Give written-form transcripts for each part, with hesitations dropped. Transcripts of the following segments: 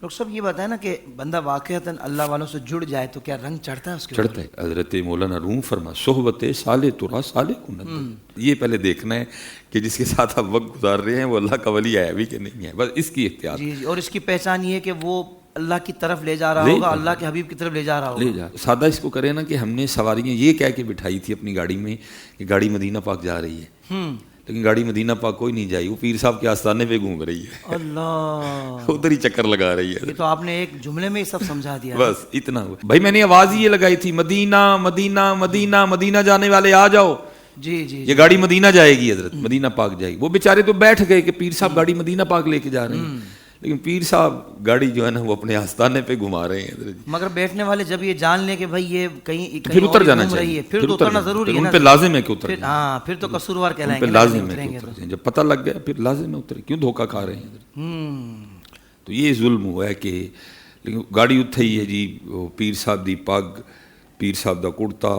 Doctor صاحب یہ بتائیں نا کہ بندہ واقعتاً اللہ والوں سے جڑ جائے تو کیا رنگ چڑھتا ہے اس کے چڑھتا ہے. حضرت مولانا روم فرما صحبت صالح ترا صالح کن. یہ پہلے دیکھنا ہے کہ جس کے ساتھ آپ وقت گزار رہے ہیں وہ اللہ کا ولی ہے بھی کہ نہیں ہے, بس اس کی احتیاط. جی جی, اور اس کی پہچان یہ ہے کہ وہ اللہ کی طرف لے جا رہا ہوگا, اللہ کے حبیب کی طرف لے جا رہا ہوگا. سادہ اس کو کرے نا کہ ہم نے سواریاں یہ کہہ کے بٹھائی تھی اپنی گاڑی میں کہ گاڑی مدینہ پاک جا رہی ہے, لیکن گاڑی مدینہ پاک کوئی نہیں جائی, وہ پیر صاحب کے آستانے پہ گھوم رہی ہے, اللہ ادھر ہی چکر لگا رہی ہے. یہ تو آپ نے ایک جملے میں سب سمجھا دیا. بس اتنا ہوا بھائی. میں نے آواز ہی یہ لگائی تھی مدینہ مدینہ مدینہ, مدینہ جانے والے آ جاؤ. جی جی, یہ گاڑی مدینہ جائے گی حضرت, مدینہ پاک جائے گی. وہ بیچارے تو بیٹھ گئے کہ پیر صاحب گاڑی مدینہ پاک لے کے جا رہے ہیں, لیکن پیر صاحب گاڑی جو ہے نا وہ اپنے آستانے پہ گھما رہے ہیں. مگر بیٹھنے والے جب یہ جان لیں کہ بھائی یہ کہیں پھر اتر جانا چاہیے, پھر تو اترنا ضروری ہے, ان پہ لازم ہے کہ اتر. ہاں پھر تو قصوروار کہلائیں گے, لازم ہے کہ اتر جائیں. جب پتہ لگ گیا پھر لازم ہے اترے, کیوں دھوکہ کھا رہے ہیں. تو یہ ظلم ہوا ہے کہ لیکن گاڑی اتھے ہی ہے جی, پیر صاحب دی پگ, پیر صاحب دا کرتا,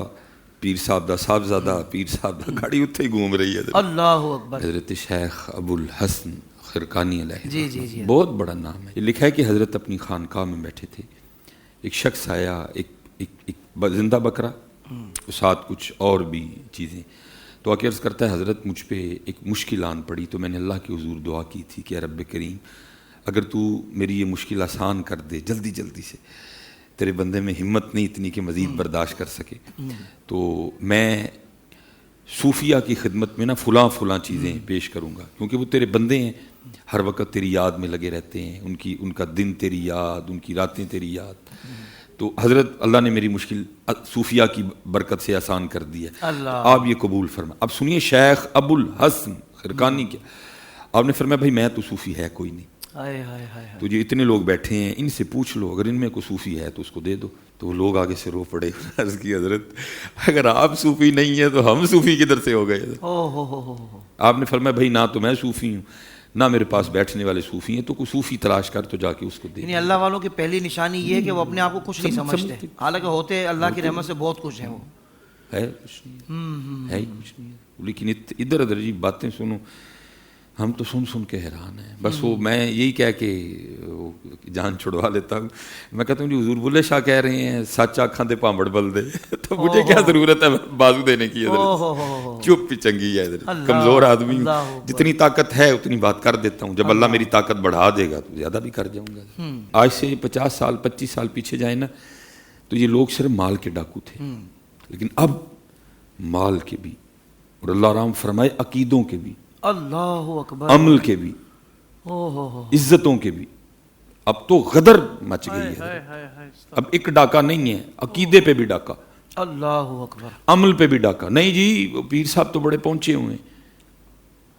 پیر صاحب دا صاحبزادہ, پیر صاحب دا گاڑی اتھے ہی گھوم رہی ہے. اللہ اکبر. حضرت شیخ ابو الحسن خرقانی علیہ, جی جی جی, بہت بڑا نام ہے. یہ لکھا ہے کہ حضرت اپنی خانقاہ میں بیٹھے تھے, ایک شخص آیا, ایک زندہ بکرا, ساتھ کچھ اور بھی چیزیں. تو آ کے عرض کرتا ہے حضرت مجھ پہ ایک مشکل آن پڑی, تو میں نے اللہ کے حضور دعا کی تھی کہ رب کریم اگر تو میری یہ مشکل آسان کر دے جلدی جلدی سے, تیرے بندے میں ہمت نہیں اتنی کہ مزید برداشت کر سکے, تو میں صوفیہ کی خدمت میں نا فلاں چیزیں پیش کروں گا, کیونکہ وہ تیرے بندے ہیں, ہر وقت تیری یاد میں لگے رہتے ہیں, ان کا دن تیری یاد, ان کی راتیں تیری یاد. تو حضرت اللہ نے میری مشکل صوفیہ کی برکت سے آسان کر دی ہے, آپ یہ قبول فرما. اب سنیے شیخ ابو الحسن خرقانی کیا آپ نے فرمایا بھائی میں تو صوفی ہے کوئی نہیں, تو جو اتنے لوگ بیٹھے ہیں ان سے پوچھ لو, اگر ان میں کوئی صوفی ہے تو اس کو دے دو. تو وہ لوگ آگے سے رو پڑے, عرض کی حضرت اگر آپ صوفی نہیں ہیں تو ہم صوفی کدھر سے ہو گئے. آپ نے فرمایا بھائی نہ تو میں صوفی ہوں نہ میرے پاس بیٹھنے والے صوفی ہیں, تو کوئی صوفی تلاش کر تو جا کے اس کو دے. یعنی اللہ والوں کی پہلی نشانی یہ ہے کہ وہ اپنے آپ کو کچھ نہیں سمجھتے, حالانکہ ہوتے اللہ کی رحمت سے بہت کچھ ہیں. وہ ہے کچھ نہیں, ہے ہی کچھ نہیں, لیکن ادھر ادھر جی باتیں سنو, ہم تو سن کے حیران ہیں. بس وہ میں یہی کہہ کے جان چھڑوا لیتا ہوں, میں کہتا ہوں جی حضور بلے شاہ کہہ رہے ہیں سچ آنکھاں دے پامڑ بل دے, تو مجھے کیا ضرورت ہے بازو دینے کی. چپ ہی چنگی ہے, کمزور آدمی جتنی طاقت ہے اتنی بات کر دیتا ہوں, جب اللہ میری طاقت بڑھا دے گا تو زیادہ بھی کر جاؤں گا. آج سے 50 سال 25 سال پیچھے جائیں نا تو یہ لوگ صرف مال کے ڈاکو تھے, لیکن اب مال کے بھی اور اللہ رام فرمائے عقیدوں کے بھی, اللہ اکبر, عمل کے بھی, عزتوں کے بھی, اب تو غدر مچ گئی ہے. اب ایک ڈاکہ نہیں ہے, عقیدے پہ بھی ڈاکہ, اللہ اکبر, عمل پہ بھی ڈاکہ. نہیں جی پیر صاحب تو بڑے پہنچے ہوئے ہیں,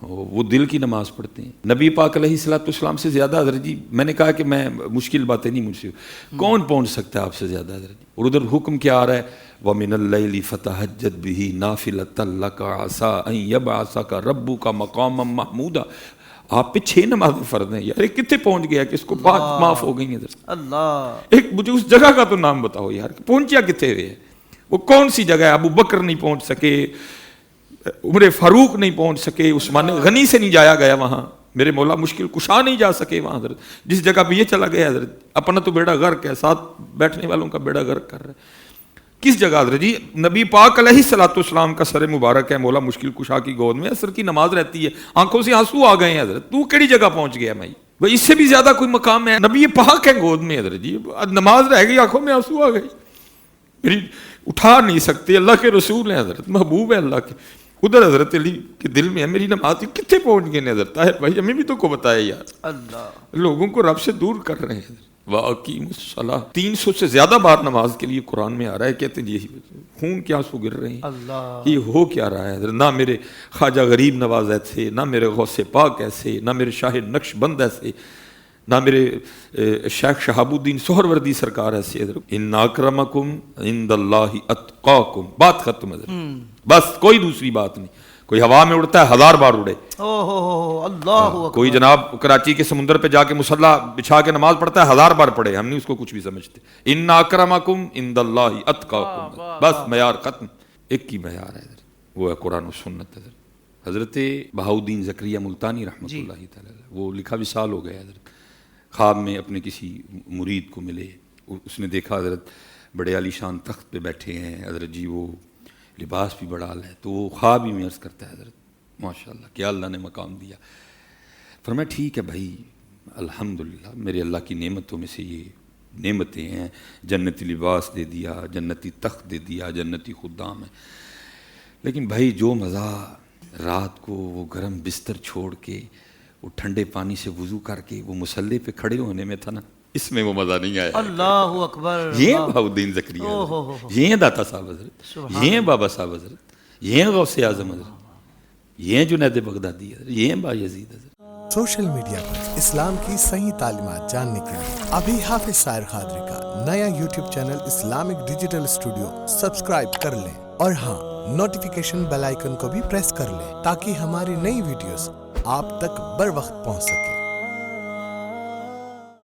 وہ دل کی نماز پڑھتے ہیں. نبی پاک علیہ الصلوۃ والسلام سے زیادہ حضرت جی, میں نے کہا کہ میں مشکل باتیں نہیں مجھ سے, کون پہنچ سکتا ہے آپ سے زیادہ حضرت جی. اور ادھر حکم کیا آ رہا ہے وَمِنَ اللَّيْلِ فَتَهَجَّدْ بِهِ نَافِلَةً لَكَ عَسَىٰ أَن يَبْعَثَكَ رَبُّكَ مَقَامًا مَحْمُودًا. آپ پہ 6 نمازیں فرض ہیں یار, کتنے پہنچ گیا کہ اس کو 5 معاف ہو گئی ہیں. اللہ, ایک مجھے اس جگہ کا تو نام بتاؤ یار, پہنچیا کتنے ہوئے ہے, وہ کون سی جگہ ہے؟ ابو بکر نہیں پہنچ سکے, عمر فاروق نہیں پہنچ سکے, عثمان غنی سے نہیں جایا گیا وہاں, میرے مولا مشکل کشا نہیں جا سکے وہاں حضرت. جس جگہ پہ یہ چلا گیا حضرت, اپنا تو بیڑا غرق ہے, ساتھ بیٹھنے والوں کا بیڑا غرق کر رہا ہے. کس جگہ حضرت جی نبی پاک علیہ الصلوۃ والسلام کا سر مبارک ہے, مولا مشکل کشا کی گود میں عصر کی نماز رہتی ہے, آنکھوں سے آنسو آ گئے ہیں حضرت, تو کیڑی جگہ پہنچ گیا میں, بھائی اس سے بھی زیادہ کوئی مقام ہے؟ نبی پاک ہے گود میں حضرت جی, نماز رہ گئی آنکھوں میں آنسو آ گئی, میری اٹھا نہیں سکتے, اللہ کے رسول ہیں حضرت, محبوب ہے اللہ کے. ادھر حضرت علی کے دل میں ہے میری نماز, کتنے پہنچ گئے حضرت طاہر بھائی, ہمیں بھی تو کو بتایا یار, اللہ لوگوں کو رب سے دور کر رہے ہیں. وَأَقِیمُوا الصَّلَاةَ 300 سے زیادہ بار نماز کے لیے قرآن میں آ رہا ہے, کہتے ہیں یہ خون کیا سو گر رہے ہیں, اللہ, یہ ہو کیا رہا ہے. نہ میرے خواجہ غریب نواز ایسے, نہ میرے غوث پاک ایسے, نہ میرے شاہ نقش بند ایسے, نہ میرے شیخ شہاب الدین سہروردی سرکار ایسے. ان اکرمکم عند اللہ اتقاکم, بات ختم حضرت, بس کوئی دوسری بات نہیں. کوئی ہوا میں اڑتا ہے 1000 بار اڑے, اللہ, کوئی جناب کراچی کے سمندر پہ جا کے مصلی بچھا کے نماز پڑھتا ہے 1000 بار پڑھے, ہم نہیں اس کو کچھ بھی سمجھتے. ان اکرمکم عند اللہ اتقاکم, بس معیار ختم. ایک ہی معیار ہے حضرت, وہ ہے قرآن و سنت. حضرت بہاؤدین زکریا ملتانی رحمۃ اللہ تعالی, وہ لکھا وصال ہو گیا حضرت, خواب میں اپنے کسی مرید کو ملے، اس نے دیکھا حضرت بڑے عالی شان تخت پہ بیٹھے ہیں، حضرت جی وہ لباس بھی بڑا اعلیٰ ہے، تو وہ خواب ہی میں عرض کرتا ہے حضرت ماشاءاللہ کیا اللہ نے مقام دیا. فرمایا ٹھیک ہے بھائی الحمدللہ میرے اللہ کی نعمتوں میں سے یہ نعمتیں ہیں، جنتی لباس دے دیا، جنتی تخت دے دیا، جنتی خدام ہے، لیکن بھائی جو مزہ رات کو وہ گرم بستر چھوڑ کے وہ ٹھنڈے پانی سے وضو کر کے وہ مصلے پہ کھڑے ہونے میں تھا نا، اس میں وہ مزہ نہیں آیا. اللہ اکبر. یہ ہیں بہاؤالدین زکریا حضرت، یہ ہیں داتا صاحب حضرت، یہ ہیں بابا صاحب حضرت، یہ ہیں غوث اعظم حضرت، یہ ہیں جنید بغدادی حضرت، یہ ہیں بایزید حضرت. سوشل میڈیا پر اسلام کی صحیح تعلیمات جاننے کے لیے ابھی حافظ سائر قادری کا نیا YouTube channel Islamic digital studio subscribe کر لیں، اور ہاں نوٹیفیکیشن بیل آئیکن کو بھی پریس کر لیں تاکہ ہماری نئی ویڈیوز آپ تک بر وقت پہنچ سکے.